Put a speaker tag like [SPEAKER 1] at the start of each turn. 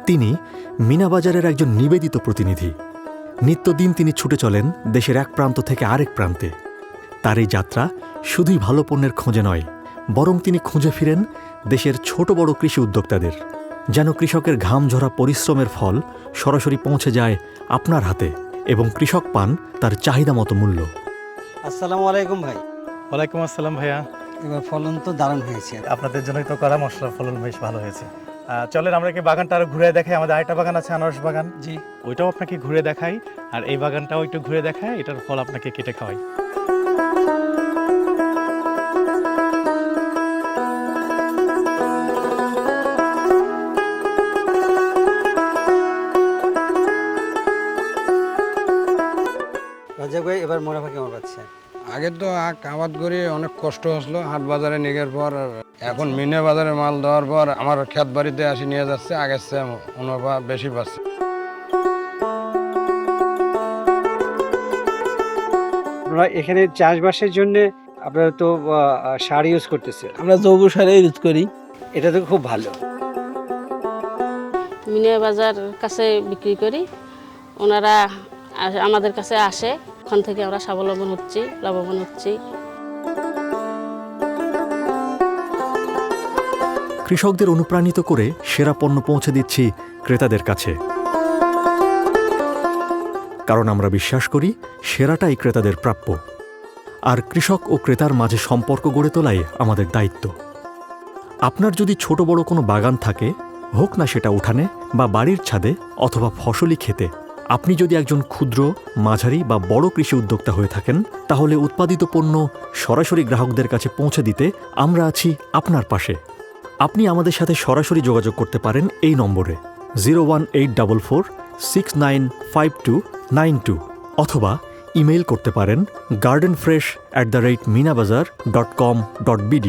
[SPEAKER 1] তিনি মিনাবাজারের একজন নিবেদিত প্রতিনিধি। নিত্যদিন তিনি ছুটে চলেন দেশের এক প্রান্ত থেকে আরেক প্রান্তে। তার এই যাত্রা শুধুই ভালো পণ্যের খোঁজে নয়, বরং তিনি খুঁজে ফিরেন দেশের ছোট বড় কৃষি উদ্যোক্তাদের, যেন কৃষকের ঘাম ঝরা পরিশ্রমের ফল সরাসরি পৌঁছে যায় আপনার হাতে এবং কৃষক পান তার চাহিদা মতো মূল্য।
[SPEAKER 2] আসসালামু আলাইকুম ভাই।
[SPEAKER 3] ওয়ালাইকুম আসসালাম ভাইয়া।
[SPEAKER 2] এবার ফলন তো দারুণ হয়েছে।
[SPEAKER 3] আপনাদের জন্যই তো করা, মশলার ফলন বেশ ভালো হয়েছে। চলেন আমরা কি বাগানটা আরো ঘুরে দেখাই। আমাদের আরেকটা বাগান আছে, আনারস বাগান।
[SPEAKER 2] জি,
[SPEAKER 3] ওইটাও আপনাকে ঘুরে দেখাই, আর এই বাগানটাও একটু ঘুরে দেখাই, এটার ফল আপনাকে কেটে খাওয়াই।
[SPEAKER 2] রাজা ভাই এবার মুনাফা কেমন পাচ্ছে?
[SPEAKER 4] আগে তো আবাদ করে অনেক কষ্ট হচ্ছিল, হাট বাজারে নিয়ে পর এখন মিনে বাজারে মাল দেওয়ার পর আমার ক্ষেত বাড়িতে আসি নিয়ে যাচ্ছে, আগের চেয়ে মুনাফা বেশি পাচ্ছে।
[SPEAKER 2] আপনারা এখানে চাষবাসের জন্য আপনারা তো সার ইউজ করতেছেন।
[SPEAKER 5] আমরা জৈব সারে ইউজ করি।
[SPEAKER 2] এটা তো খুব ভালো।
[SPEAKER 6] মিনা বাজার কাছে বিক্রি করি, ওনারা আমাদের কাছে আসে, ওখান থেকে আমরা স্বাবলম্বন হচ্ছি, লাভবান হচ্ছি।
[SPEAKER 1] কৃষকদের অনুপ্রাণিত করে সেরা পণ্য পৌঁছে দিচ্ছি ক্রেতাদের কাছে, কারণ আমরা বিশ্বাস করি সেরাটাই ক্রেতাদের প্রাপ্য। আর কৃষক ও ক্রেতার মাঝে সম্পর্ক গড়ে তোলাই আমাদের দায়িত্ব। আপনার যদি ছোট বড় কোনো বাগান থাকে, হোক না সেটা উঠানে বা বাড়ির ছাদে অথবা ফসলি ক্ষেতে, আপনি যদি একজন ক্ষুদ্র, মাঝারি বা বড় কৃষি উদ্যোক্তা হয়ে থাকেন, তাহলে উৎপাদিত পণ্য সরাসরি গ্রাহকদের কাছে পৌঁছে দিতে আমরা আছি আপনার পাশে। আপনি আমাদের সাথে সরাসরি যোগাযোগ করতে পারেন এই নম্বরে 01844695292 অথবা ইমেইল করতে পারেন gardenfresh@minabazar.com.bd।